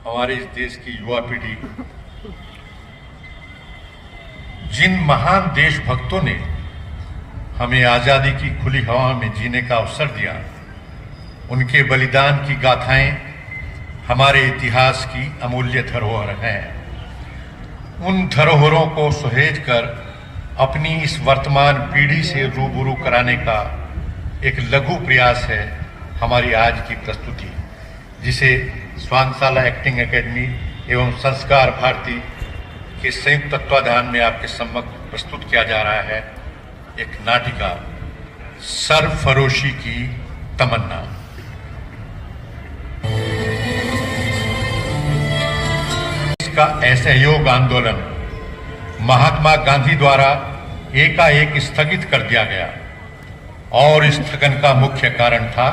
हमारे इस देश की युवा पीढ़ी जिन महान देशभक्तों ने हमें आज़ादी की खुली हवा में जीने का अवसर दिया, उनके बलिदान की गाथाएं हमारे इतिहास की अमूल्य धरोहर हैं। उन धरोहरों को सहेज कर अपनी इस वर्तमान पीढ़ी से रूबरू कराने का एक लघु प्रयास है हमारी आज की प्रस्तुति, जिसे स्वांगशाला एक्टिंग एकेडमी एवं संस्कार भारती के संयुक्त तत्वाधान में आपके सम्मुख प्रस्तुत किया जा रहा है। एक नाटिका सरफरोशी की तमन्ना। इसका असहयोग आंदोलन महात्मा गांधी द्वारा एकाएक स्थगित कर दिया गया और स्थगन का मुख्य कारण था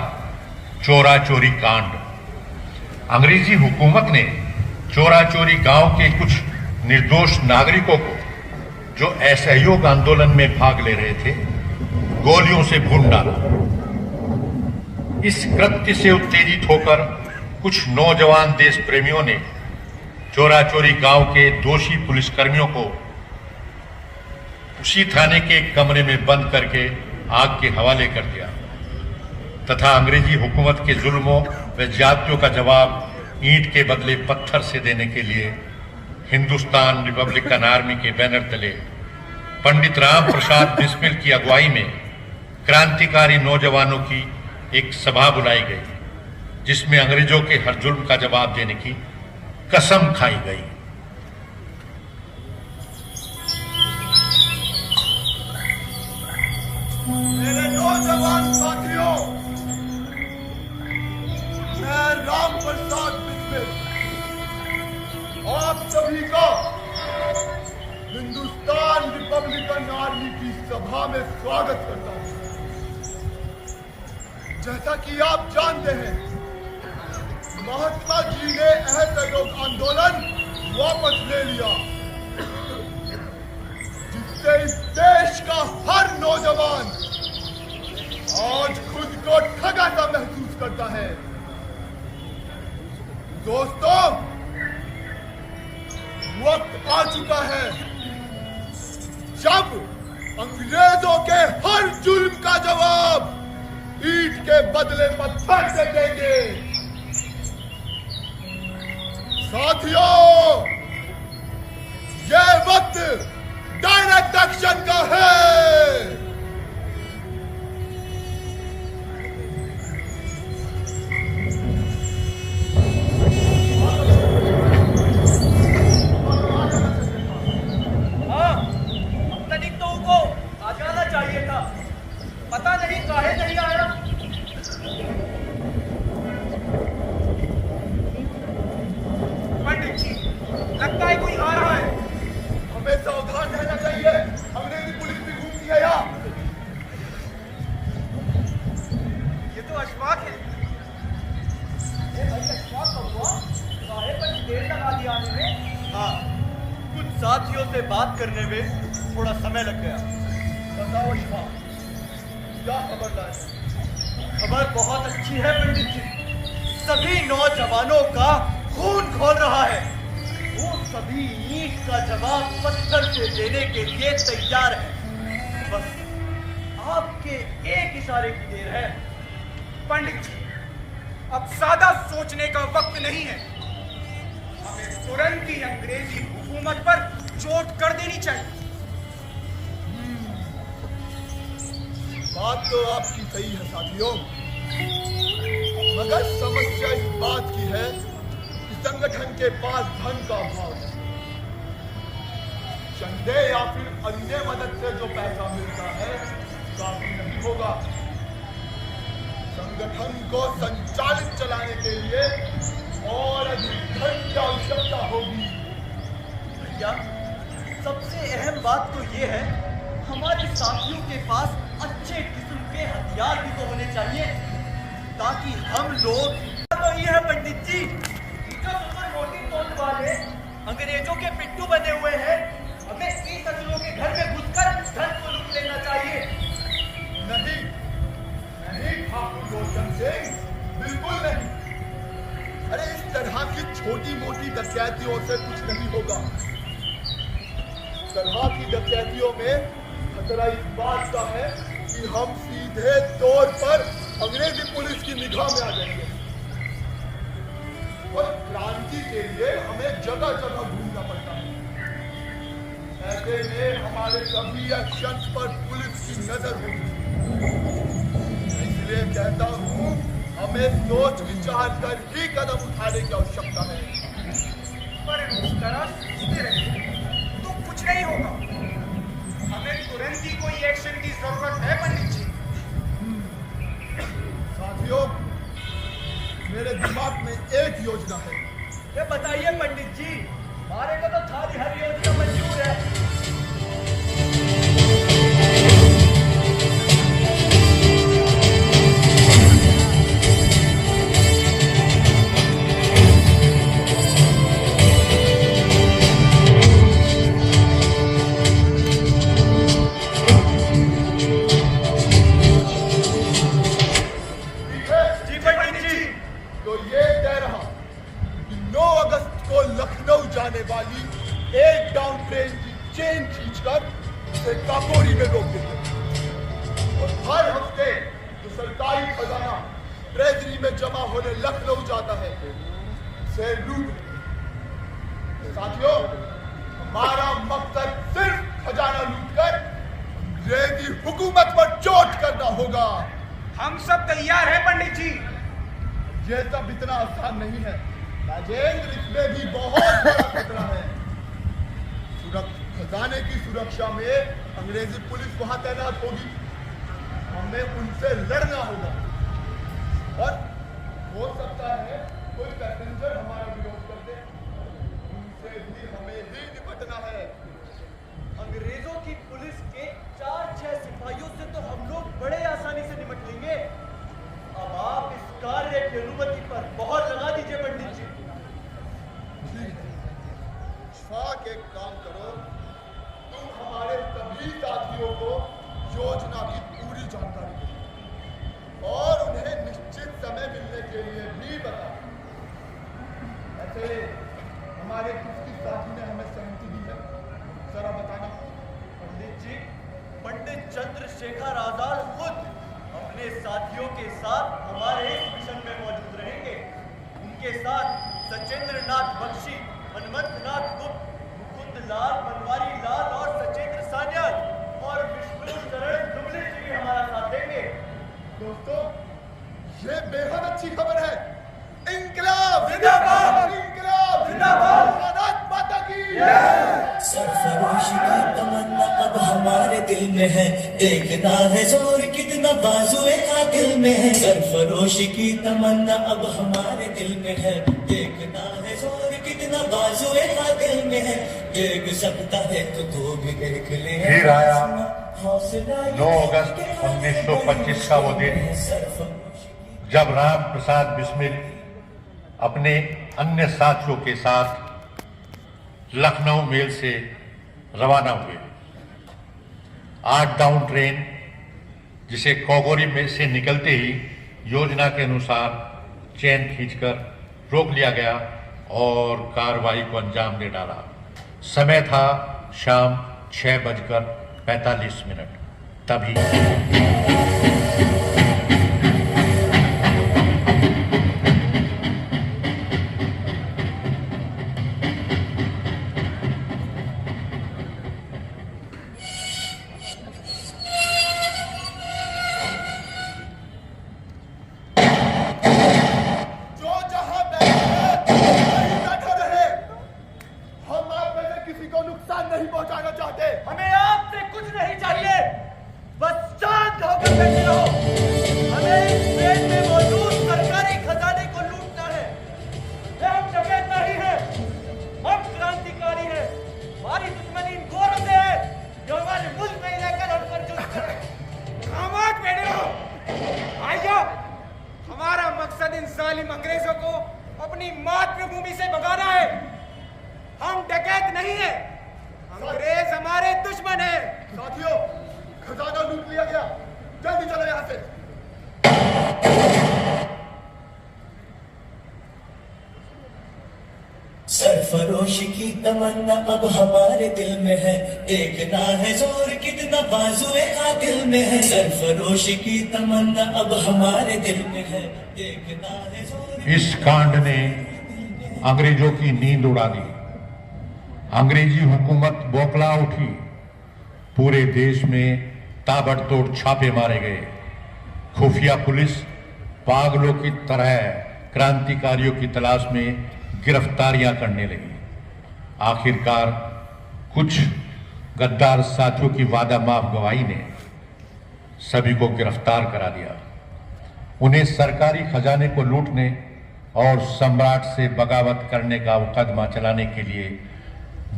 चोरा चोरी कांड। अंग्रेजी हुकूमत ने चोरा चोरी गांव के कुछ निर्दोष नागरिकों को जो असहयोग आंदोलन में भाग ले रहे थे, गोलियों से भून डाला। इस कृत्य से उत्तेजित होकर कुछ नौजवान देश प्रेमियों ने चोरा चोरी गांव के दोषी पुलिसकर्मियों को उसी थाने के एक कमरे में बंद करके आग के हवाले कर दिया तथा अंग्रेजी हुकूमत के जुल्मों व ज्यादतियों का जवाब ईंट के बदले पत्थर से देने के लिए हिंदुस्तान रिपब्लिकन आर्मी के बैनर तले पंडित राम प्रसाद बिस्मिल की अगुवाई में क्रांतिकारी नौजवानों की एक सभा बुलाई गई, जिसमें अंग्रेजों के हर जुल्म का जवाब देने की कसम खाई गई। मेरे नौजवान साथियों, मैं राम प्रसाद बिस्मिल आप सभी का हिंदुस्तान रिपब्लिकन आर्मी की सभा में स्वागत करता हूं। जैसा कि आप जानते हैं, महात्मा जी ने असहयोग आंदोलन वापस ले लिया, जिससे इस देश का हर नौजवान आज खुद को ठगा सा महसूस करता है। दोस्तों, वक्त आ चुका है जब अंग्रेजों के हर जुल्म का जवाब ईंट के बदले पत्थर से देंगे। साथियों, यह वक्त डायरेक्ट एक्शन का है। पता नहीं काहे नहीं आया। पंडित जी, लगता है कोई आ रहा है। हमें सावधान रहना चाहिए, अंग्रेजी पुलिस भी घूमती है यहाँ। ये तो अशफाक है। ये भाई अशफाक कब हुआ? काहे पर देर लगा दिया आने में? हाँ, कुछ साथियों से बात करने में थोड़ा समय लग गया। बताओ अशफाक, क्या खबर लाए? खबर बहुत अच्छी है पंडित जी। सभी नौजवानों का खून खोल रहा है। वो सभी ईंट का जवाब पत्थर से देने के लिए तैयार है। बस आपके एक इशारे की देर है। पंडित जी, अब ज्यादा सोचने का वक्त नहीं है। हमें तुरंत ही अंग्रेजी हुकूमत पर चोट कर देनी चाहिए। बात तो आपकी सही है साथियों, मगर समस्या इस बात की है कि संगठन के पास धन का अभाव है। चंदे या फिर अन्य मदद से जो पैसा मिलता है काफी नहीं होगा। संगठन को संचालित चलाने के लिए और अधिक धन की आवश्यकता होगी। भैया, सबसे अहम बात तो ये है, हमारे साथियों के पास अच्छे किस्म के हथियार भी तो होने चाहिए, ताकि हम लोग तो ये है पंडित जी, जो मोटी तोड़ वाले अंग्रेजों के पिट्ठू बने हुए हैं, हमें इन असलों के घर में घुसकर धन को लूट लेना चाहिए। नहीं नहीं ठाकुर रोशन सिंह, बिल्कुल नहीं। अरे इस तरह की छोटी मोटी तरह की डकैतियों में खतरा इस बात का है कि हम सीधे तौर पर अंग्रेजी पुलिस की निगाह में आ जाएंगे और क्रांति के लिए हमें जगह जगह घूमना पड़ता है। ऐसे में हमारे कभी एक्शन पर पुलिस की नजर होगी। इसलिए कहता हूँ हमें सोच विचार कर ही कदम उठाने की आवश्यकता है। पर उस तरह सोचते रहे तो कुछ नहीं होगा। हमें तुरंत ही कोई एक्शन की जरूरत है पंडित जी। साथियों, मेरे दिमाग में एक योजना है। ये बताइए पंडित जी, हमारे को तो सारी हर योजना मंजूर है। तो ये तय रहा कि 9 अगस्त को लखनऊ जाने वाली एक डाउन ट्रेन की चेन खींचकर उसे काकोरी में रोक देंगे और हर हफ्ते जो सरकारी खजाना ट्रेजरी में जमा होने लखनऊ जाता है उसे लूट देंगे। साथियों, हमारा मकसद सिर्फ खजाना लूटकर अंग्रेजी हुकूमत पर चोट करना होगा। हम सब तैयार हैं पंडित जी। यह सब इतना आसान नहीं है राजेंद्र, इसमें भी बहुत बड़ा खतरा है। खजाने की सुरक्षा में अंग्रेजी पुलिस वहां तैनात होगी। हमें उनसे लड़ना होगा और हो सकता है कोई पैसेंजर हमारा विरोध कर दे, उनसे भी हमें ही निपटना है। अंग्रेजों की पुलिस के 4-6 सिपाहियों से तो हम लोग बड़े आसानी से निपट लेंगे। अब आप इस कार्य की अनुमति पर मोहर लगा दीजिए पंडित जी। इत्तेफाक एक काम करो, तुम हमारे सभी साथियों को योजना की पूरी जानकारी दो और उन्हें निश्चित समय मिलने के लिए भी बताओ। ऐसे हमारे किस साथी ने हमें सहमति दी है, जरा बताना। पंडित जी, पंडित चंद्रशेखर आजाद खुद अपने साथियों के साथ हमारे इस मिशन में मौजूद रहेंगे। उनके साथ सचेंद्र नाथ बख्शी, मनमथ नाथ गुप्त, मुकुंद लाल, बनवारी लाल और सचेंद्र सान्याल और विष्णु शरण दुबले जी भी हमारा साथ देंगे। दोस्तों, ये बेहद अच्छी खबर है। इंकलाब जिंदाबाद, इंकलाब जिंदाबाद, भारत माता की सरफरोशी की तमन्ना अब हमारे दिल में है, देखना है जोर कितना बाजुए का दिल में है। सरफरोशी की तमन्ना अब हमारे दिल में है, देखना है जोर कितना बाजुए का दिल में है। देख सकता है तो तू भी देख ले। फिर आया 9 अगस्त 1925 का वो दिन जब राम प्रसाद बिस्मिल अपने अन्य साथियों के साथ लखनऊ मेल से रवाना हुए। 8 डाउन ट्रेन जिसे कोगोरी में से निकलते ही योजना के अनुसार चेन खींचकर रोक लिया गया और कार्रवाई को अंजाम दे डाला। समय था शाम 6:45। तभी अंग्रेजों को अपनी मातृभूमि से भगाना है। हम डकैत नहीं है, अंग्रेज हमारे दुश्मन की तमन्ना अब हमारे दिल में है, देखना है जोर कितना बाजुए कातिल में है। सरफरोश की तमन्ना अब हमारे दिल में है, देखना है जोर। इस कांड ने अंग्रेजों की नींद उड़ा दी। अंग्रेजी हुकूमत बौखला उठी। पूरे देश में ताबड़तोड़ छापे मारे गए। खुफिया पुलिस पागलों की तरह क्रांतिकारियों की तलाश में गिरफ्तारियां करने लगी। आखिरकार कुछ गद्दार साथियों की वादा माफ गवाही ने सभी को गिरफ्तार करा दिया। उन्हें सरकारी खजाने को लूटने और सम्राट से बगावत करने का मुकदमा चलाने के लिए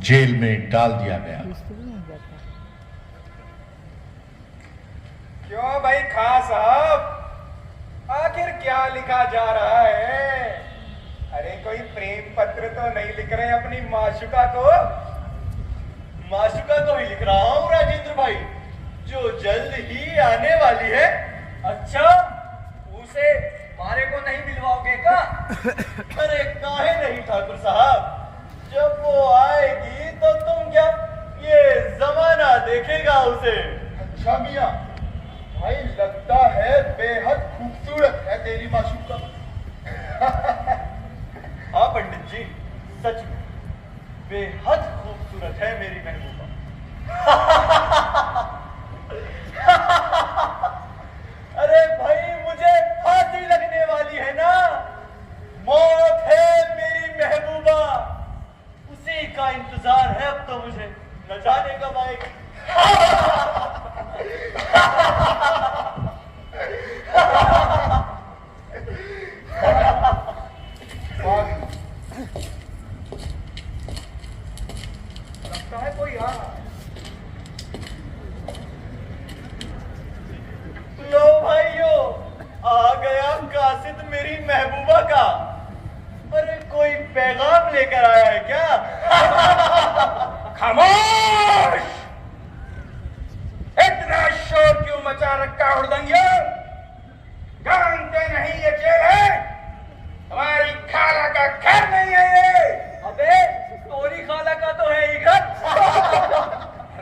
जेल में डाल दिया गया। क्यों भाई खां साहब, आखिर क्या लिखा जा रहा है? अरे कोई प्रेम पत्र तो नहीं लिख रहे अपनी माशुका को? माशुका को ही लिख रहा हूँ राजेंद्र भाई, जो जल्द ही आने वाली है। अच्छा, उसे हमारे को नहीं मिलवाओगे का? अरे काहे नहीं ठाकुर साहब, जब वो आएगी तो तुम क्या ये जमाना देखेगा उसे। अच्छा मियाँ, भाई लगता है बेहद खूबसूरत है तेरी माशूका। हाँ पंडित जी, सच में बेहद खूबसूरत है मेरी महबूबा। अरे भाई, मुझे फांसी लगने वाली है ना, मौत है मेरी महबूबा, उसी का इंतजार है अब तो मुझे, न जाने कब आएगी। लगता है कोई आ रहा है। लो भाइयों, आ गया कासिद मेरी महबूबा का। अरे कोई पैगाम लेकर आया है क्या? खामोश! इतना शोर क्यों मचा रखा हुड़दंगियों? जानते नहीं ये जेल है? हमारी खाला का घर नहीं है ये। अबे तोरी खाला का तो है ही घर।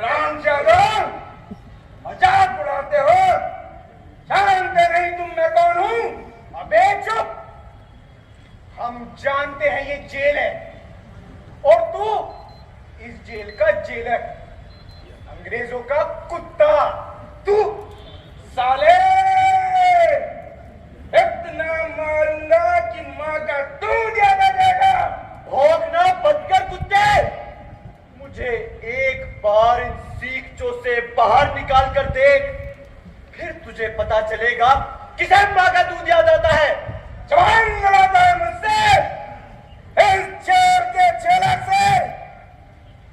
राम जादो, मजाक उड़ाते हो? जानते नहीं तुम मैं कौन हूं? अबे चुप! हम जानते हैं ये जेल है और तू इस जेल का जेलर, अंग्रेजों का कुत्ता। तू साले इतना मारूंगा कि मां का दूध याद आ जाएगा। भौंकना बंद कर कुत्ते, मुझे एक बार इन सीखचों से बाहर निकाल कर देख, फिर तुझे पता चलेगा किसे मां का दूध याद आता है। जवान लड़ाता है मुझसे, इस जेल के जेलर से।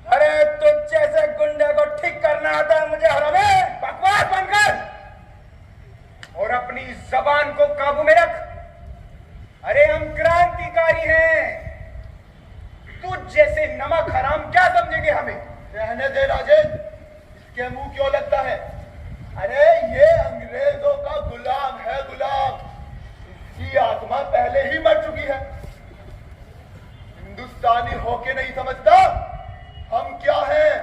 अरे तुझ जैसे गुंडे को ठीक करना आता है मुझे। हरामे, बकवास बंद कर और अपनी जबान को काबू में रख। अरे हम क्रांतिकारी हैं, तुझ जैसे नमक हराम क्या समझेंगे हमें? रहने दे राजेंद्र, इसके मुंह क्यों लगता है? अरे ये अंग्रेजों का गुलाम है, गुलाम। इसकी आत्मा पहले ही मर चुकी है। हिंदुस्तानी होके नहीं समझता हम क्या हैं?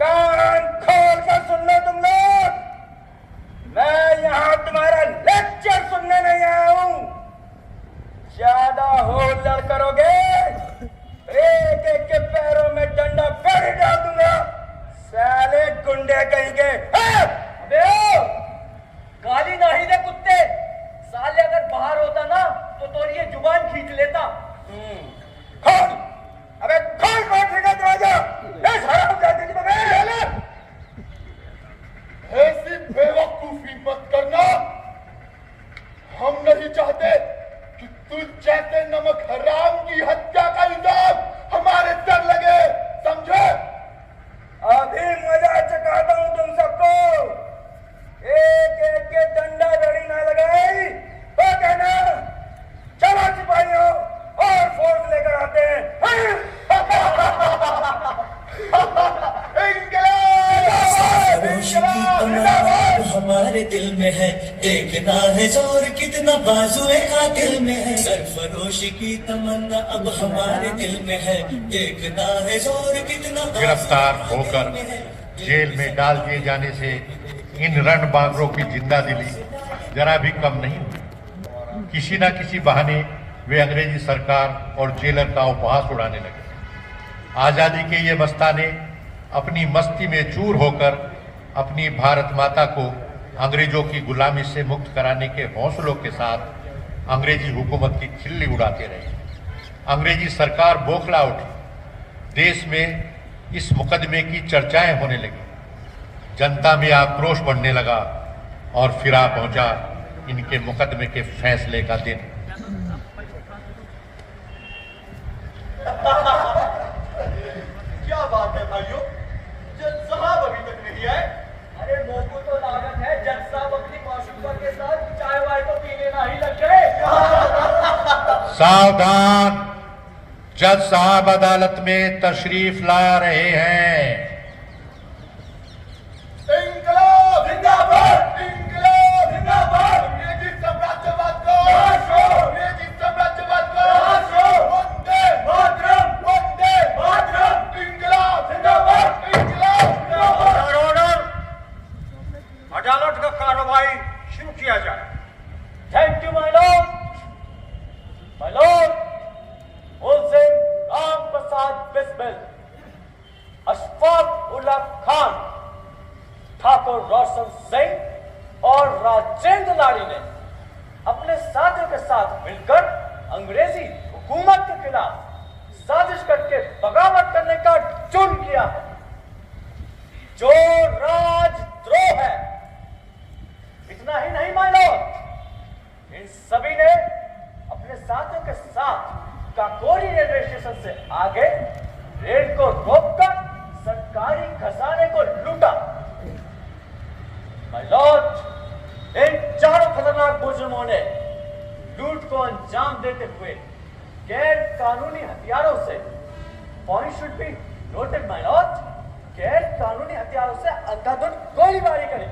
कान खोल कर सुन लो तुम लोग, मैं यहां तुम्हारा लेक्चर सुनने नहीं आया हूं। ज्यादा होल्डर करोगे एक एक के पैरों में डंडा पैर डाल दूंगा, साले गुंडे कहेंगे। अबे ओ, गाली नहीं दे कुत्ते, साले अगर बाहर होता ना तो ये जुबान खींच लेता। खोल हमारे दिल में है, देखना है जोर कितना बाजुए कातिल में है। सरफरोशी की तमन्ना अब हमारे दिल में है, देखना है जोर कितना गिरफ्तार होकर जेल में डाल दिए जाने से इन रणबांगरों की जिंदा दिली जरा भी कम नहीं हुई। किसी न किसी बहाने वे अंग्रेजी सरकार और जेलर का उपहास उड़ाने लगे। आजादी के ये मस्ताने अपनी मस्ती में चूर होकर अपनी भारत माता को अंग्रेजों की गुलामी से मुक्त कराने के हौसलों के साथ अंग्रेजी हुकूमत की खिल्ली उड़ाते रहे। अंग्रेजी सरकार बौखला उठी। देश में इस मुकदमे की चर्चाएं होने लगी। जनता में आक्रोश बढ़ने लगा और फिर आ पहुंचा इनके मुकदमे के फैसले का दिन। क्या बात है भाइयों, जज साहब अभी तक नहीं आए? अरे मोको तो लागत है जज साहब अपनी माशूका के साथ चाय वाय तो पी लेना ही लग गए। सावधान, जज साहब अदालत में तशरीफ ला रहे हैं। इंकलाब जिंदाबाद, इंकलाब जिंदाबाद। अंग्रेजी साम्राज्यवाद को अंग्रेजी साम्राज्यवाद को वंदे मातरम, वंदे मातरम। इंकलाब जिंदाबाद, इंकलाब जिंदाबाद। ऑर्डर, अदालत का कार्रवाई शुरू किया जाए। Thank you my lord. My lord, मुल्जिम राम प्रसाद बिस्मिल, अशफाक उल्ला खान, ठाकुर रोशन सिंह और राजेंद्र लाड़ी ने अपने साथियों के साथ मिलकर अंग्रेजी हुकूमत के खिलाफ साजिश करके बगावत करने का जुर्म किया है, जो राजद्रोह है। इतना ही नहीं माय लॉर्ड, इन सभी ने अपने साथियों के साथ काकोरी रेलवे स्टेशन से आगे रेल को रोककर सरकारी खजाने को लूटा। माय लॉर्ड, इन चारों खतरनाक मुजरिमों ने लूट को अंजाम देते हुए गैर कानूनी हथियारों से, point should be noted my Lord, गैर कानूनी हथियारों से अंधाधुंध गोलीबारी करी,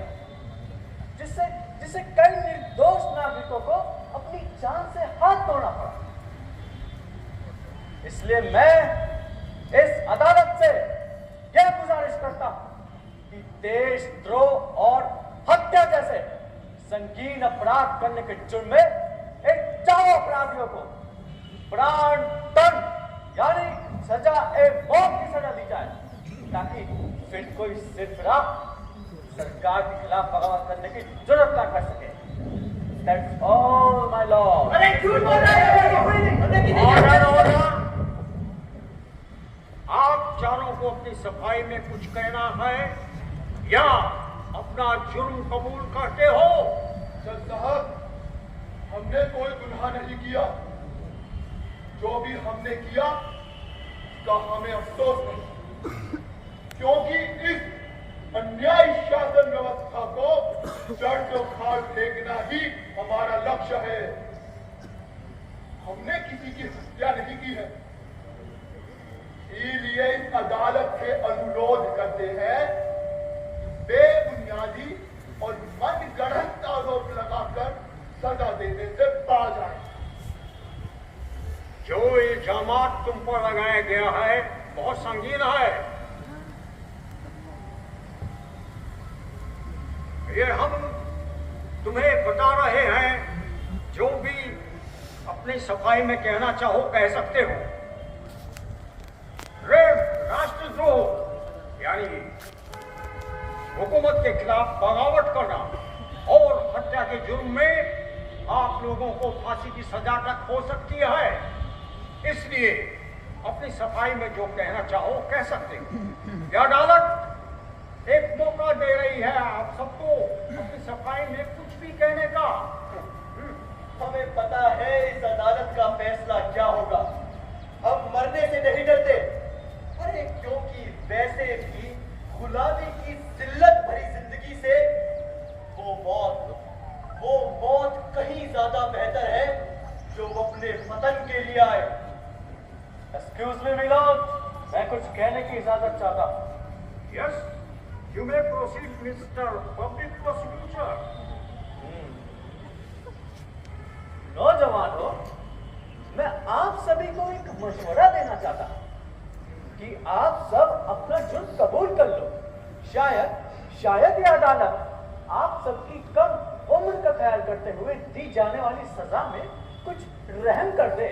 जिससे कई निर्दोष नागरिकों को अपनी जान से हाथ धोना पड़ा। इसलिए मैं इस अदालत से यह गुजारिश करता हूं कि देशद्रोह और हत्या जैसे संगीन अपराध करने के जुर्म में इन चारों अपराधियों को प्राण दंड यानी सजा ए मौत की सजा दी जाए, ताकि फिर कोई सिरफिरा सरकार के खिलाफ बगावत करने की जरूरत ना कर सके। That's all, my lord. अरे झूठ बोल रहा है। Order, order. आप चारों को अपनी सफाई में कुछ कहना है या अपना जुर्म कबूल करते हो? जज साहब, हमने कोई गुनाह नहीं किया। जो भी हमने किया उसका हमें अफसोस नहीं, क्योंकि इस अन्यायी शासन व्यवस्था को जड़ उखाड़ फेंकना ही हमारा लक्ष्य है। हमने किसी की हत्या नहीं की है, इसलिए इस अदालत से अनुरोध करते हैं बेबुनियादी और मनगढ़ंत आरोप लगाकर सजा देने से बाज आए। जो इल्जामात तुम पर लगाया गया है बहुत संगीन है। ये हम तुम्हें बता रहे हैं, जो भी अपनी सफाई में कहना चाहो कह सकते हो। राष्ट्रद्रोह यानी हुकूमत के खिलाफ बगावत करना और हत्या के जुर्म में आप लोगों को फांसी की सजा तक हो सकती है। इसलिए अपनी सफाई में जो कहना चाहो कह सकते हो। यह अदालत एक मौका दे रही है आप सबको अपनी सफाई में कुछ भी कहने का। हमें पता है इस अदालत का फैसला क्या होगा। हम मरने से नहीं डरते, अरे क्योंकि वैसे भी गुलामी की जिल्लत भरी जिंदगी से वो मौत कहीं ज्यादा बेहतर है जो वो अपने वतन के लिए आए। एक्सक्यूज मी मिलोद, मैं कुछ कहने की इजाजत चाहता हूँ। Yes, You may proceed, Mr. Public Prosecutor. नौजवानों, मैं आप सभी को एक मशवरा देना चाहता हूं कि आप सब अपना जुर्म कबूल कर लो। शायद ये अदालत आप सबकी कम उम्र का ख्याल करते हुए दी जाने वाली सजा में कुछ रहम कर दे।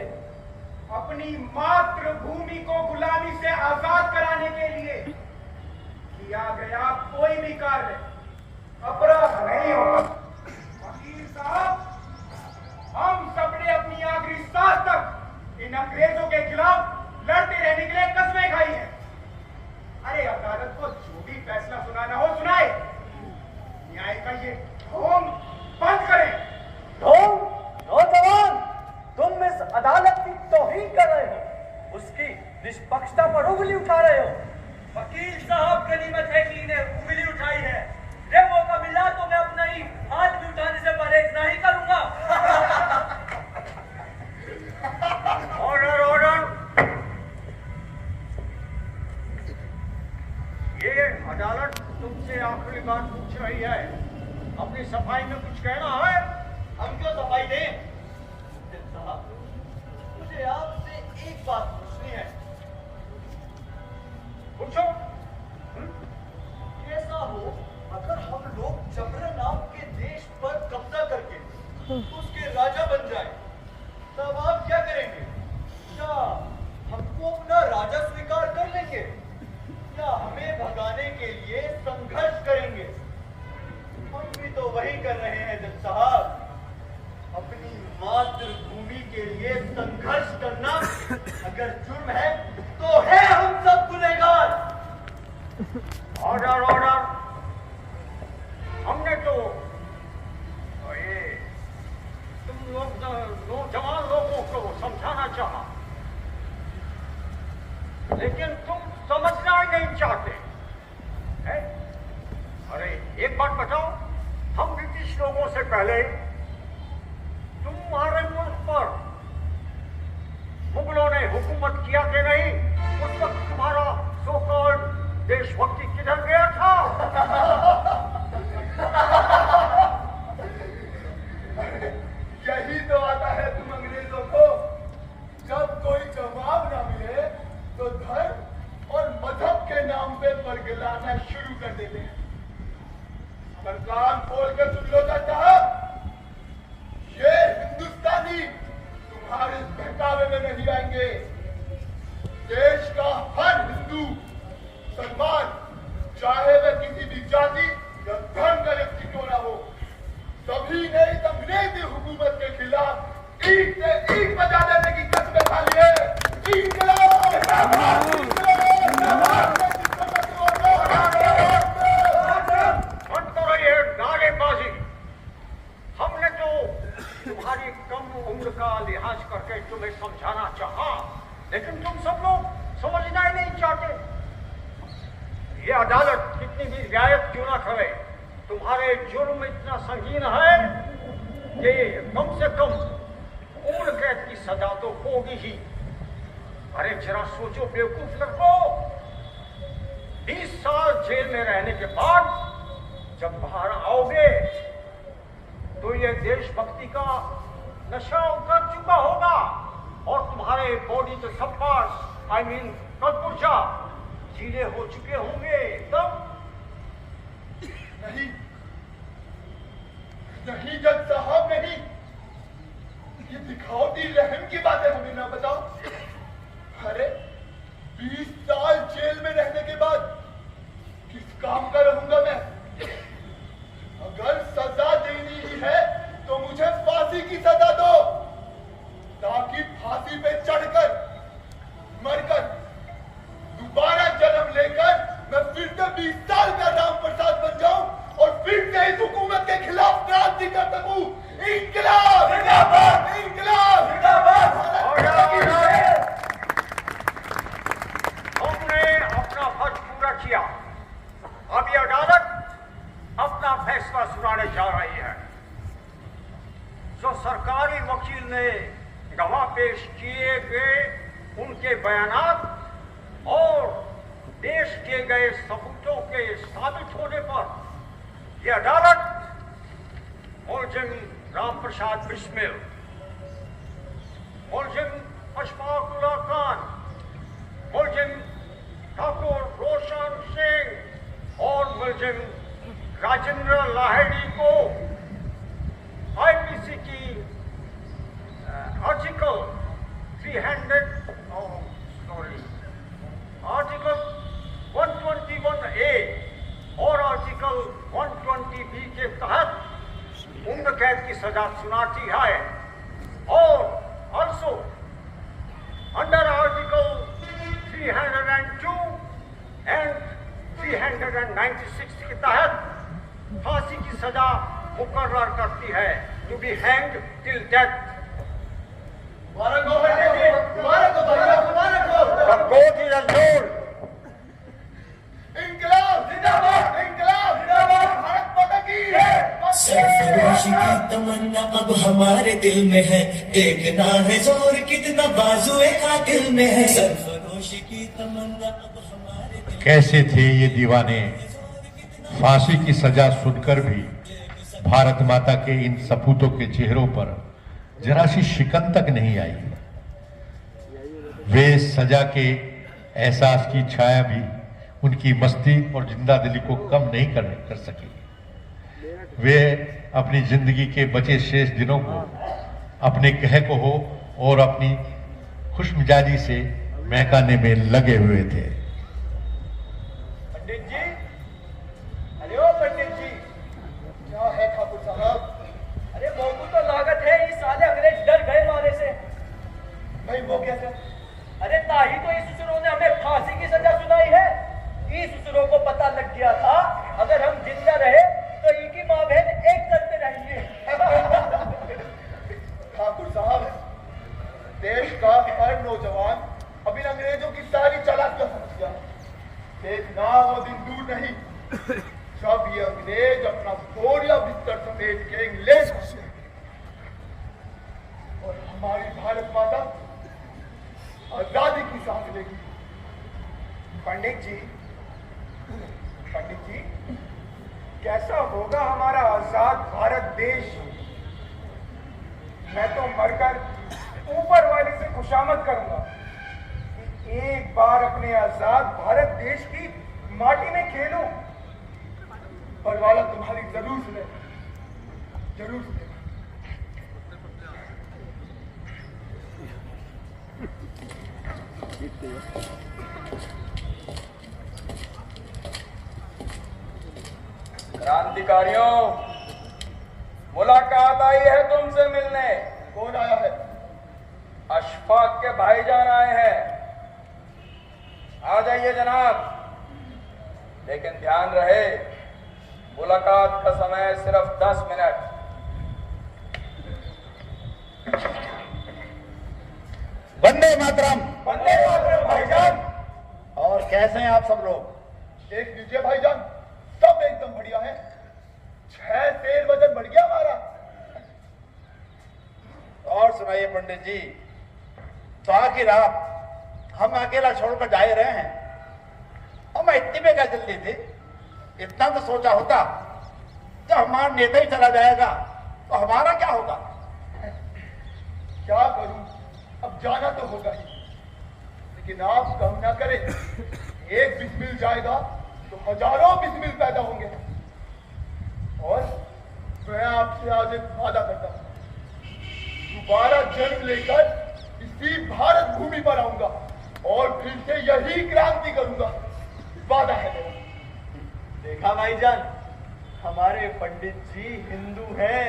अपनी मातृभूमि को गुलामी से आजाद कराने के लिए किया गया कोई भी कार्य अपराध नहीं होगा। वकील साहब, हम सबने अपनी आखिरी सांस तक इन अंग्रेजों के खिलाफ लड़ते रहने के लिए कस्में खाई हैं। अरे अदालत को जो भी फैसला सुनाना हो सुनाए। न्याय का ये ढोंग बंद करें। ढोंग? नौजवान, तुम इस अदालत की तौहीन कर रहे हो, उसकी निष्पक्षता पर उंगली उठा रहे हो। वकील साहब, गनीमत है कि इन्हें उंगली उठाई है। जब मौका मिला तो मैं अपना ही हाथ भी उठाने से परहेज नहीं करूंगा। Order, order. ये अदालत तुमसे आखिरी बात पूछ रही है। अपनी सफाई में कुछ कहना है? हम क्यों सफाई दें? साहब, मुझे आपसे एक बात पूछनी है। पूछो। कैसा हो अगर हम लोग जबरन आपके देश पर कब्जा करके उसके राजा बन जाए, तब आप क्या करेंगे? क्या हमको अपना राजा स्वीकार कर लेंगे या हमें भगाने के लिए संघर्ष करेंगे? हम भी तो वही कर रहे हैं जज साहब। अपनी मातृभूमि के लिए संघर्ष करना अगर जुर्म है तो है हम सब गुनहगार। Order, order. हमने तो ये तुम लोग नौजवान लोगों को समझाना चाहा, लेकिन तुम समझना ही नहीं चाहते है? अरे एक बात बताओ, हम ब्रिटिश लोगों से पहले तुम्हारे मुल्क पर मुगलों ने हुकूमत किया कि नहीं? उस वक्त तुम्हारा सो कॉल्ड देशभक्ति किधर गया था? यही तो आता है तुम अंग्रेजों को। जब कोई जवाब ना मिले तो धर्म और मजहब के नाम पे बरगलाना शुरू कर देते हैं। पर कान खोल कर सुन लो साहब, ये हिंदुस्तानी तुम्हारे बहकावे में नहीं आएंगे। देश का हर हिंदू मुसलमान, चाहे वह किसी भी जाति या धर्म का व्यक्ति क्यों ना हो, सभी ने इस अंग्रेजी हुकूमत के खिलाफ ईंट से ईंट बजा देने की कसम खा ली है। इंकलाब! इंकलाब! बंद करो ये नारेबाजी। हमने तो तुम्हारी कम उम्र का लिहाज करके तुम्हें समझाना चाहा, लेकिन तुम सब लोग समझना ही नहीं चाहते। ये अदालत कितनी भी रियायत क्यों ना करे, तुम्हारे जुर्म इतना संगीन है कि कम से कम उम्र कैद की सजा तो होगी ही। अरे जरा सोचो बेवकूफ लड़को, 20 साल जेल में रहने के बाद जब बाहर आओगे तो ये देशभक्ति का नशा उतर चुका होगा और तुम्हारे बॉडी के सब पार्ट्स, आई मीन कलपुर्जा, चीले हो चुके होंगे। तब नहीं, नहीं जज साहब, नहीं। ये दिखावटी रहम की बातें हमें ना बताओ। अरे 20 साल जेल में रहने के बाद किस काम का रहूंगा मैं? अगर सजा देनी ही है तो मुझे फांसी की सजा दो, ताकि फांसी पे चढ़कर मरकर दोबारा जन्म लेकर मैं फिर से 20 साल का राम प्रसाद बन जाऊं और फिर से इस हुकूमत के खिलाफ क्रांति कर सकूं। इंकलाब! जिंदाबाद! इंकलाब! जिंदाबाद! हमने अपना फर्ज पूरा किया। अब ये अदालत अपना फैसला सुनाने जा रही है। जो सरकारी वकील ने गवाह पेश किए गए उनके बयानात और पेश किए गए सबूतों के के साबित होने पर यह अदालत मुलजिम राम प्रसाद बिस्मिल, मुलजिम अशफाकुल्लाह खान, मुलजिम ठाकुर रोशन सिंह और मुलजिम राजेंद्र लाहिड़ी को आईपीसी की आर्टिकल 121A और आर्टिकल 120B के तहत उम्र कैद की सजा सुनाती है और also under article 302 and 396 के तहत फांसी की सजा मुकर्रर करती है, to be hanged till death. The court is adjourned. इंकलाब जिंदाबाद, इंकलाब जिंदाबाद, भारत माता की जय। सरफरोशी की तमन्ना अब हमारे दिल में है, देखना है जोर कितना बाजुए कातिल में है। सरफरोशी की तमन्ना अब हमारे दिल कैसे थे ये दीवाने, फांसी की सजा सुनकर भी भारत माता के इन सपूतों के चेहरों पर जरा सी शिकन तक नहीं आई। वे सजा के एहसास की छाया भी उनकी मस्ती और जिंदा दिली को कम नहीं कर सकी। वे अपनी जिंदगी के बचे शेष दिनों को अपने कह को हो और अपनी खुशमिजाजी से महकाने में लगे हुए थे। पंडित जी, अरे ओ पंडित जी, क्या है ठाकुर साहब? अरे मोकू तो लागत है ये साले अंग्रेज डर गए मारे से। भाई वो कैसे? अरे ताही तो इस ससुरों ने हमें फांसी की सजा सुनाई है। इस ससुरों को पता लग गया था अगर हम जिंदा रहे तो इनकी माँ बहन एक दर पे रहेंगे। ठाकुर साहब, देश का हर नौजवान अभी अंग्रेजों की सारी चालाकियां समझ गया। देखना वो दिन दूर नहीं जब ये अंग्रेज अपना बोरिया बिस्तर समेट के इंग्लैंड घुसे और हमारी भारत माता आजादी की सांस लेगी। पंडित जी, कैसा होगा हमारा आजाद भारत देश? मैं तो मरकर ऊपर वाले से खुशामद करूंगा कि एक बार अपने आजाद भारत देश की माटी में खेलूं। पर वाला तुम्हारी जरूर सुने, जरूर सुने। क्रांतिकारियों, मुलाकात आई है तुमसे मिलने। कौन आया है? अशफाक के भाईजान आए हैं। आ जाइए जनाब, लेकिन ध्यान रहे मुलाकात का समय सिर्फ 10 मिनट। वंदे मातरम। वंदे मातरम भाईजान। और कैसे हैं आप सब लोग? देख लीजिए भाईजान, सब एकदम बढ़िया है। 6 सेर वजन बढ़ गया हमारा। और सुनाइए पंडित जी, तो आखिर आप हम अकेला छोड़कर जा ही रहे हैं। और मैं इतनी में क्या जल्दी थी? इतना तो सोचा होता जब हमारा नेता ही चला जाएगा तो हमारा क्या होगा? क्या करूं, अब जाना तो होगा ही, लेकिन आप कम ना करें। एक बिस्मिल जाएगा तो हजारों बिस्मिल पैदा होंगे। और मैं आपसे आज एक वादा करता हूं, दोबारा जन्म लेकर इसी भारत भूमि पर आऊंगा और फिर से यही क्रांति करूंगा। वादा है मेरा। देखा भाईजान, हमारे पंडित जी हिंदू हैं।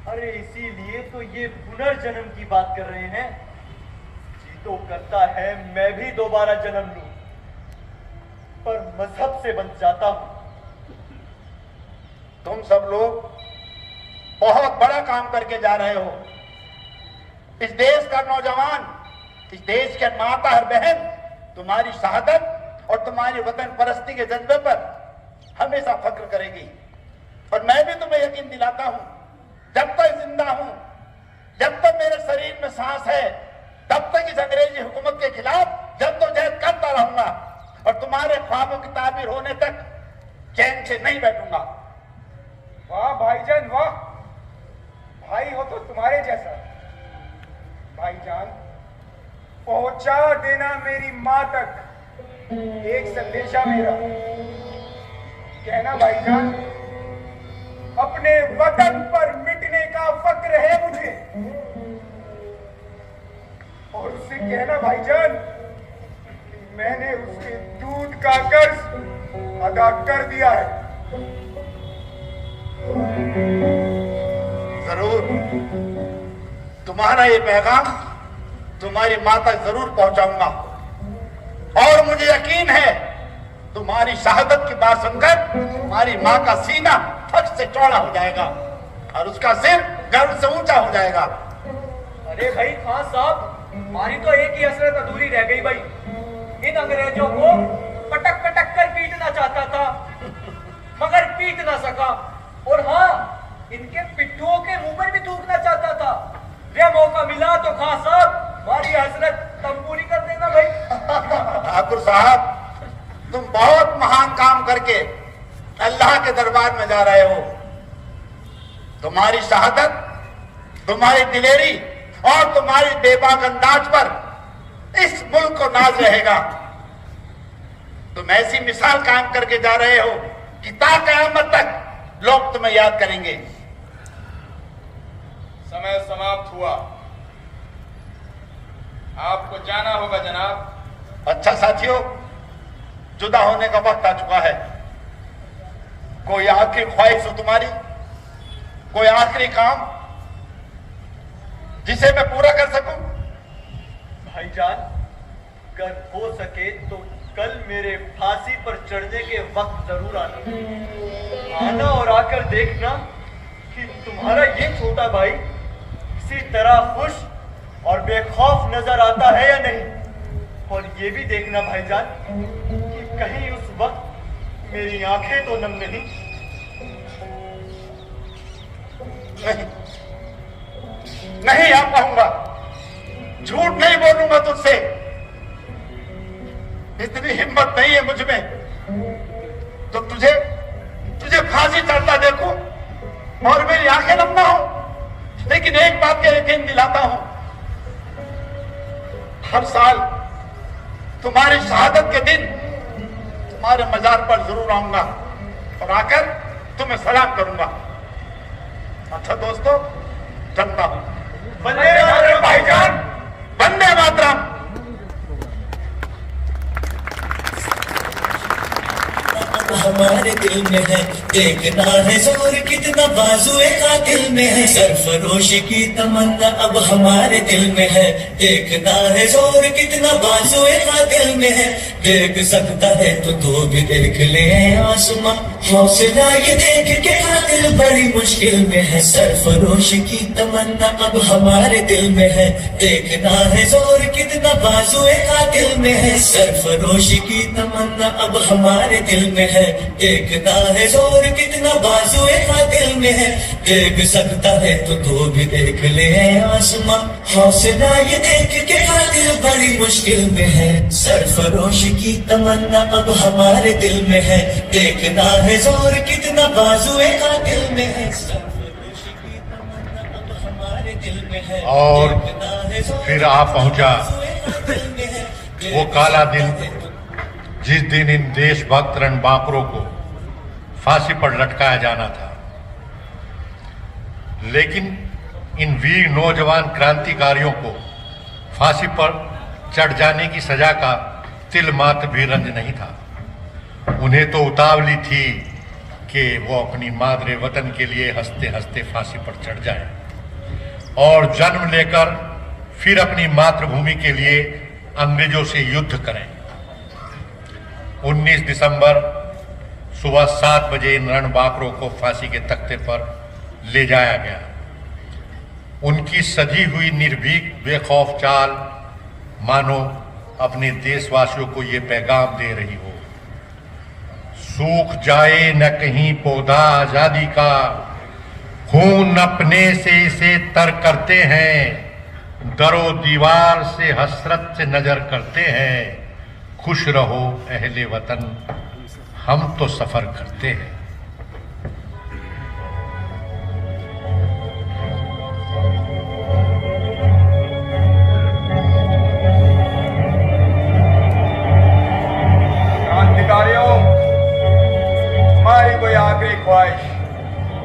अरे इसीलिए तो ये पुनर्जन्म की बात कर रहे हैं। जी तो करता है मैं भी दोबारा जन्म लूं, पर मजहब से बच जाता हूं। तुम सब लोग बहुत बड़ा काम करके जा रहे हो। इस देश का नौजवान, इस देश के माता और बहन तुम्हारी शहादत और तुम्हारी वतन परस्ती के जज्बे पर हमेशा फख्र करेगी। और मैं भी तुम्हें यकीन दिलाता हूं, जब तक जिंदा हूं, जब तक मेरे शरीर में सांस है, तब तक इस अंग्रेजी हुकूमत के खिलाफ जद्दोजहद करता रहूंगा और तुम्हारे ख्वाबों की ताबीर होने तक चैन से नहीं बैठूंगा। वाह भाईजान वाह, भाई हो तो तुम्हारे जैसा। भाईजान पहुंचा देना मेरी मां तक एक संदेशा मेरा। कहना भाईजान अपने वतन पर मिटने का फक्र है मुझे, और उससे कहना भाईजान कि मैंने उसके दूध का कर्ज अदा कर दिया है। जरूर तुम्हारा ये पैगाम तुम्हारी मां तक जरूर पहुंचाऊंगा, और मुझे यकीन है तुम्हारी शहादत की बात सुनकर तुम्हारी मां का सीना फट से चौड़ा हो जाएगा और उसका सिर गर्व से ऊंचा हो जाएगा। अरे भाई खान साहब, हमारी तो एक ही हसरत अधूरी रह गई भाई। इन अंग्रेजों को पटक पटक कर पीटना चाहता था मगर पीट ना सका, और हाँ इनके पिट्ठुओं के मुंह पर भी थूकना चाहता था। ये मौका मिला तो खान साहब हमारी हसरत तुम पूरी कर देना भाई। ठाकुर साहब, तुम बहुत महान काम करके अल्लाह के दरबार में जा रहे हो। तुम्हारी शहादत, तुम्हारी दिलेरी और तुम्हारी बेबाक अंदाज पर इस मुल्क को नाज रहेगा। तुम ऐसी मिसाल कायम करके जा रहे हो कि ता क़यामत तक लोग तुम्हें याद करेंगे। समय समाप्त हुआ, आपको जाना होगा जनाब। अच्छा साथियों, जुदा होने का वक्त आ चुका है। कोई आखिरी ख्वाहिश हो तुम्हारी, कोई आखिरी काम जिसे मैं पूरा कर सकूं? भाईजान अगर हो सके तो कल मेरे फांसी पर चढ़ने के वक्त जरूर आना और आकर देखना कि तुम्हारा ये छोटा भाई इसी तरह खुश और बेखौफ नजर आता है या नहीं। और ये भी देखना भाईजान कि कहीं उस वक्त मेरी आंखें तो नम नहीं। नहीं आ पाऊंगा, झूठ नहीं बोलूंगा तुझसे। इतनी हिम्मत नहीं है मुझ में तो तुझे फांसी चढ़ता देखूं और मेरी आंखें नम ना हो। लेकिन एक बात का यकीन दिलाता हूं, हर साल तुम्हारी शहादत के दिन तुम्हारे मजार पर जरूर आऊंगा और आकर तुम्हें सलाम करूंगा। अच्छा दोस्तों, चलता हूं। वंदे मातरम भाईजान, वंदे मातरम। हमारे दिल में है, देखना है जोर कितना बाजुए का दिल में है। सरफरोशी की तमन्ना अब हमारे दिल में है, देखना है जोर कितना बाजुए का दिल में है। देख सकता है तो भी देख ले आसमां, हौसला ये देख के कातिल बड़ी मुश्किल में है। सरफरोशी की तमन्ना अब हमारे दिल में है, देखना है जोर कितना बाजुए का दिल में है। सरफरोशी की तमन्ना अब हमारे दिल में है, देखना है जोर कितना बाजुए का दिल में है। देख सकता है तो भी देख ले आसमां, हौसला ये देख के कातिल बड़ी मुश्किल में है। सरफरोशी की तमन्ना अब हमारे दिल में है, देखना है जोर कितना बाजुए का दिल में है। सरफरोशी की तमन्ना अब हमारे दिल में है, और देखना है जोर फिर आ पहुंचा दिल में है। वो काला दिन, जिस दिन इन देशभक्त रणबांकुरों को फांसी पर लटकाया जाना था। लेकिन इन वीर नौजवान क्रांतिकारियों को फांसी पर चढ़ जाने की सजा का तिल मात्र भी रंज नहीं था। उन्हें तो उतावली थी कि वो अपनी मादरे वतन के लिए हंसते हंसते फांसी पर चढ़ जाएं और जन्म लेकर फिर अपनी मातृभूमि के लिए अंग्रेजों से युद्ध करें। 19 दिसंबर सुबह 7 बजे इन रणबांकुरों को फांसी के तख्ते पर ले जाया गया। उनकी सजी हुई निर्भीक बेखौफ चाल मानो अपने देशवासियों को ये पैगाम दे रही हो, सूख जाए न कहीं पौधा आजादी का, खून अपने से इसे तर करते हैं, दरो दीवार से हसरत से नजर करते हैं, खुश रहो अहले वतन हम तो सफर करते हैं। क्रांतिकारियों, हमारी कोई आखिरी ख्वाहिश?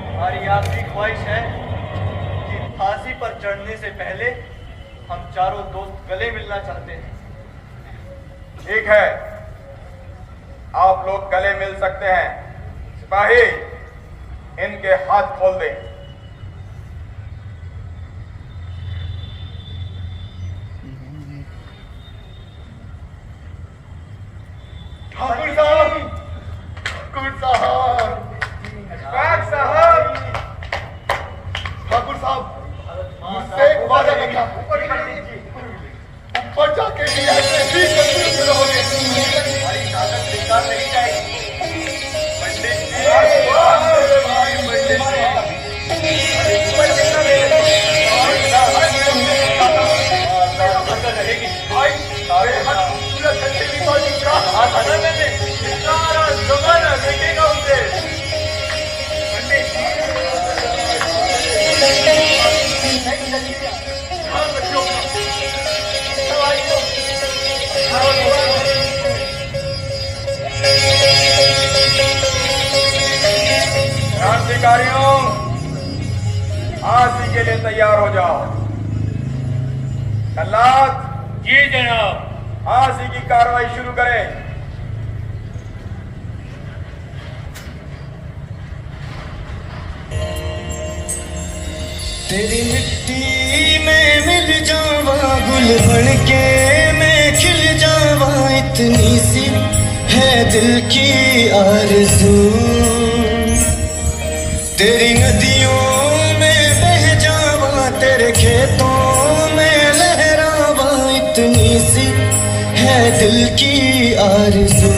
हमारी आखिरी ख्वाहिश है कि फांसी पर चढ़ने से पहले हम चारों दोस्त गले मिलना चाहते हैं। ठीक है, आप लोग गले मिल सकते हैं। सिपाही, इनके हाथ खोल दें। ठाकुर साहब, ठाकुर साहब, ठाकुर साहब, मुझसे एक वादा करना, ऊपर जाके भी ऐसे ही कंफ्यूज रहोगे। हमारी ताकत बेकार नहीं जाएगी। पंडित जी, भाई पंडित जी, ऊपर कितना रहेगी? भाई सारे हाथ पूरा करके भी बाजू का हाथ आना मैंने सारा जमाना देखेगा उसे। पंडित जी, ध्यान रखियो अपना। क्रांतिकारियों, फांसी के लिए तैयार हो जाओ। कल्लाद जी जनाब। फांसी की कार्रवाई शुरू करें। तेरी मिट्टी में मिल जावा, गुल बन के मैं खिल जावा, इतनी सी है दिल की आरज़ू। तेरी नदियों में बह जावा, तेरे खेतों में लहरावा, इतनी सी है दिल की आरज़ू।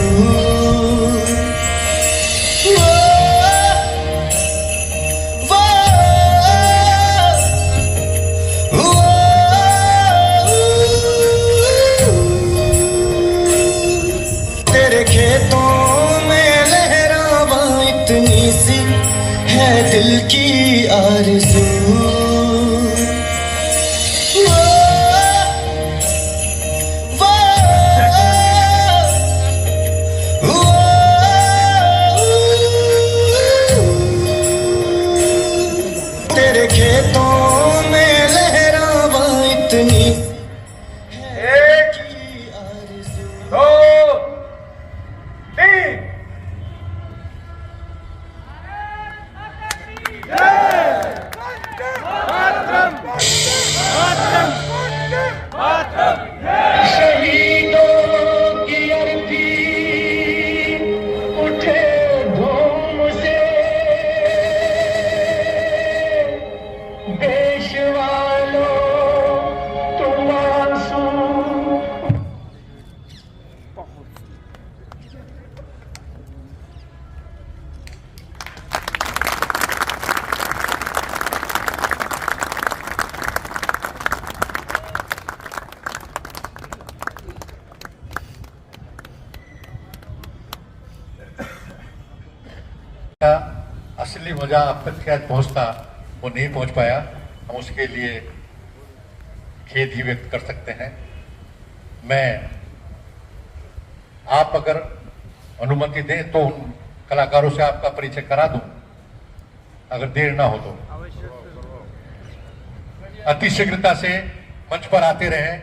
तेरे खेतों में लहरावा, इतनी सी है दिल की आरज़ू। तेरे खेतों में लहरावा, इतनी एक, दो, तीन। शहीदों की अर्थी उठे धूम से, देश वालों तुम आंसू। असली मजा अब तक शायद पहुंचता, वो नहीं पहुंच पाया। हम उसके लिए खेद ही व्यक्त कर सकते हैं। मैं, आप अगर अनुमति दें तो उन कलाकारों से आपका परिचय करा दूं, अगर देर ना हो तो। अति शीघ्रता से मंच पर आते रहे।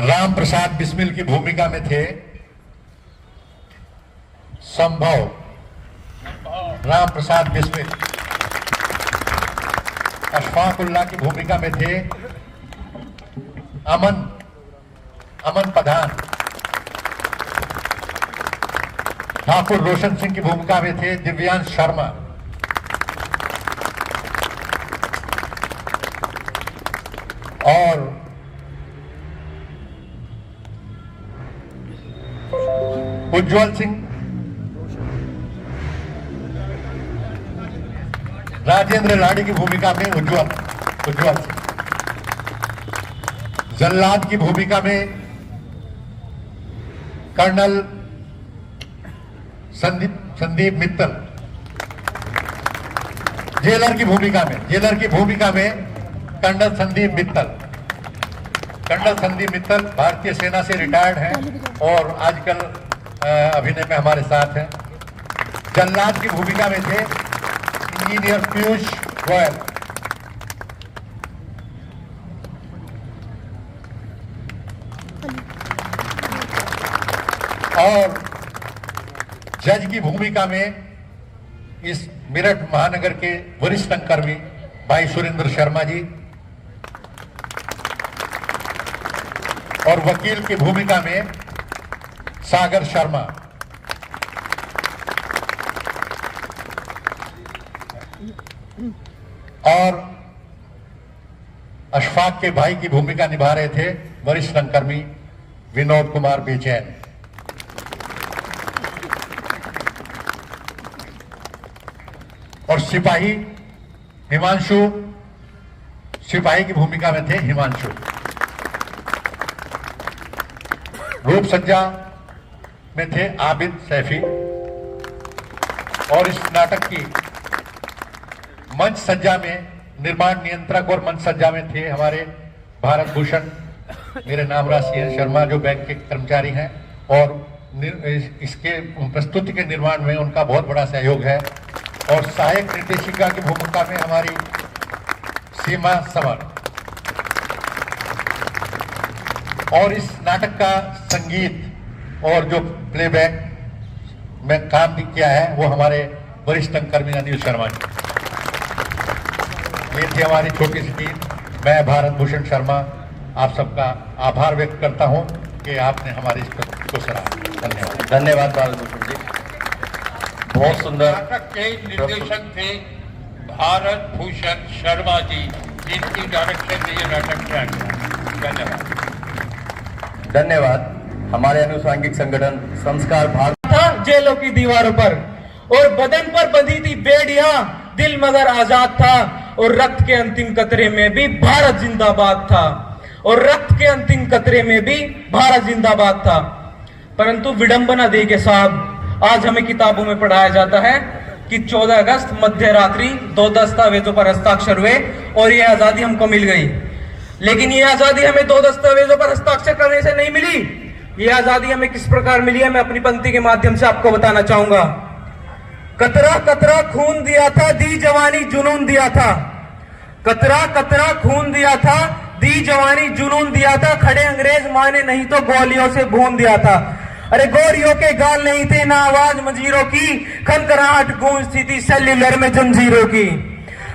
राम प्रसाद बिस्मिल की भूमिका में थे संभव, राम प्रसाद बिस्मिल। अशफाकुल्लाह की भूमिका में थे अमन प्रधान। ठाकुर रोशन सिंह की भूमिका में थे दिव्यांश शर्मा। और उज्जवल सिंह, राजेंद्र लाड़ी की भूमिका में उज्जवल सिंह। जल्लाद की भूमिका में कर्नल संदीप मित्तल। जेलर की भूमिका में कर्नल संदीप मित्तल भारतीय सेना से रिटायर्ड हैं और आजकल अभिनय में हमारे साथ हैं। जल्लाद की भूमिका में थे इंजीनियर पीयूष गोयल। और जज की भूमिका में इस मेरठ महानगर के वरिष्ठ अंगकर्मी भाई सुरेंद्र शर्मा जी, और वकील की भूमिका में सागर शर्मा। और अशफाक के भाई की भूमिका निभा रहे थे वरिष्ठ अंगकर्मी विनोद कुमार बेचैन। और सिपाही की भूमिका में थे हिमांशु। रूप सज्जा में थे आबिद सैफी। और इस नाटक की मंच सज्जा में निर्माण नियंत्रक और मंच सज्जा में थे हमारे भारत भूषण मेरे नाम राशि शर्मा, जो बैंक के कर्मचारी हैं, और इसके प्रस्तुति के निर्माण में उनका बहुत बड़ा सहयोग है। और सहायक निर्देशिका की भूमिका में हमारी सीमा समर। और इस नाटक का संगीत और जो प्लेबैक में काम भी किया है वो हमारे वरिष्ठ अंगकर्मी अनिल शर्मा जी। ये थी हमारी छोटी सी टीम। मैं भारत भूषण शर्मा आप सबका आभार व्यक्त करता हूं कि आपने हमारी इस प्रस्तुति को सराहा। धन्यवाद भारत भूषण जी, बहुत सुंदर। नाटक के निर्देशक थे भारत भूषण शर्मा जी, जिनकी डायरेक्शन में ये नाटक किया गया। धन्यवाद। धन्यवाद। हमारे अनुसांगिक संगठन संस्कार भारत था जेलों की दीवारों पर, और बदन पर बंधी थी बेड़ियां, दिल मगर आजाद था। और रक्त के अंतिम कतरे में भी भारत जिंदाबाद था, और रक्त के अंतिम कतरे में भी भारत जिंदाबाद था। परंतु विडंबना देखिए साहब, आज हमें किताबों में पढ़ाया जाता है कि 14 अगस्त मध्य रात्रि 2 दस्तावेजों पर हस्ताक्षर हुए और ये आजादी हमको मिल गई। लेकिन ये आजादी हमें 2 दस्तावेजों पर हस्ताक्षर करने से नहीं मिली। ये आजादी हमें किस प्रकार मिली है, मैं अपनी पंक्ति के माध्यम से आपको बताना चाहूंगा। कतरा कतरा खून दिया था, दी जवानी जुनून दिया था। कतरा कतरा खून दिया था, दी जवानी जुनून दिया था। खड़े अंग्रेज माने नहीं तो गोलियों से भून दिया था। अरे गोरियों के गाल नहीं थे ना आवाज मजीरों की, खनखनाहट गूंजती थी सेल्यूलर में जंजीरों की।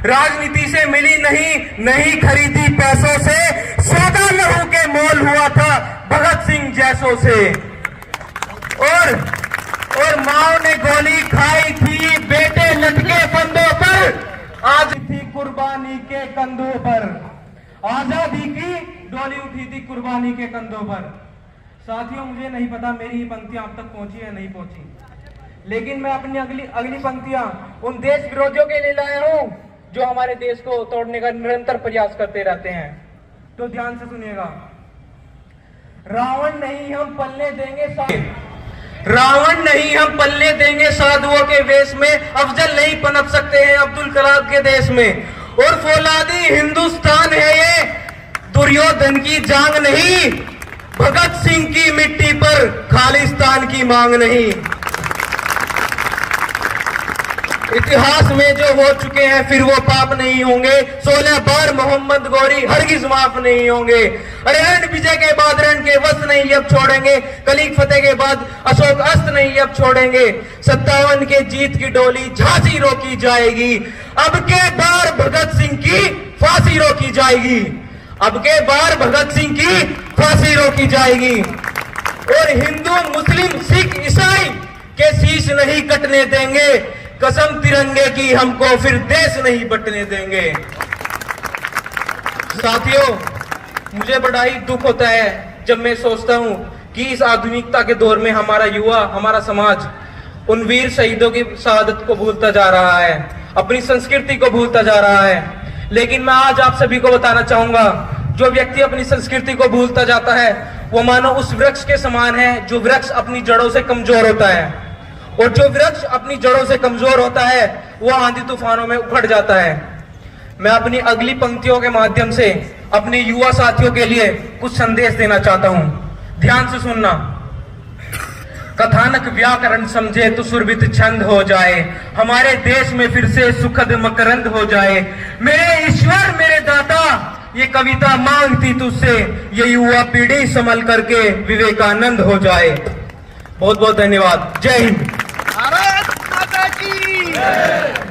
राजनीति से मिली नहीं खरीदी पैसों से, सौदा लहू के मोल हुआ था भगत सिंह जैसों से। और माओ ने गोली खाई थी बेटे लटके फंदों पर, आज थी कुर्बानी के कंधों पर। आजादी की डोली उठी थी कुर्बानी के कंधों पर। साथियों, मुझे नहीं पता मेरी ये पंक्तियां आप तक पहुंची या नहीं पहुंची, लेकिन मैं अपनी अगली पंक्तियां उन देश विरोधियों के लिए लाया हूं जो हमारे देश को तोड़ने का निरंतर प्रयास करते रहते हैं। तो ध्यान से सुनिएगा। रावण नहीं हम पलने देंगे साधुओं के वेश में, अफजल नहीं पनप सकते हैं अब्दुल कलाम के देश में। और फौलादी हिंदुस्तान है ये, दुर्योधन की जांग नहीं, भगत सिंह की मिट्टी पर खालिस्तान की मांग नहीं। इतिहास में जो हो चुके हैं फिर वो पाप नहीं होंगे। 16 बार मोहम्मद गौरी हरगिज माफ नहीं होंगे। अरे रण विजय के बाद रण के वस्त नहीं अब छोड़ेंगे, कलीग फतेह के बाद अशोक अस्त नहीं अब छोड़ेंगे। 57 के जीत की डोली झांसी रोकी जाएगी, अब के बार भगत सिंह की फांसी रोकी जाएगी। अब के बार भगत सिंह की फांसी रोकी जाएगी। और हिंदू मुस्लिम सिख ईसाई के शीश नहीं कटने देंगे, कसम तिरंगे की हमको फिर देश नहीं बंटने देंगे। साथियों, मुझे बड़ा ही दुख होता है जब मैं सोचता हूं कि इस आधुनिकता के दौर में हमारा युवा, हमारा समाज उन वीर शहीदों की शहादत को भूलता जा रहा है, अपनी संस्कृति को भूलता जा रहा है। लेकिन मैं आज आप सभी को बताना चाहूंगा, जो व्यक्ति अपनी संस्कृति को भूलता जाता है वो मानो उस वृक्ष के समान है जो वृक्ष अपनी जड़ों से कमजोर होता है। और जो वृक्ष अपनी जड़ों से कमजोर होता है वो आंधी तूफानों में उखड़ जाता है। मैं अपनी अगली पंक्तियों के माध्यम से अपने युवा साथियों के लिए कुछ संदेश देना चाहता हूं। ध्यान से सुनना। कथानक व्याकरण समझे तो सुरभित छंद हो जाए, हमारे देश में फिर से सुखद मकरंद हो जाए। मेरे ईश्वर मेरे दाता ये कविता मांगती तुझसे, ये युवा पीढ़ी संभल करके विवेकानंद हो जाए। बहुत बहुत धन्यवाद। जय हिंद। भारत माता की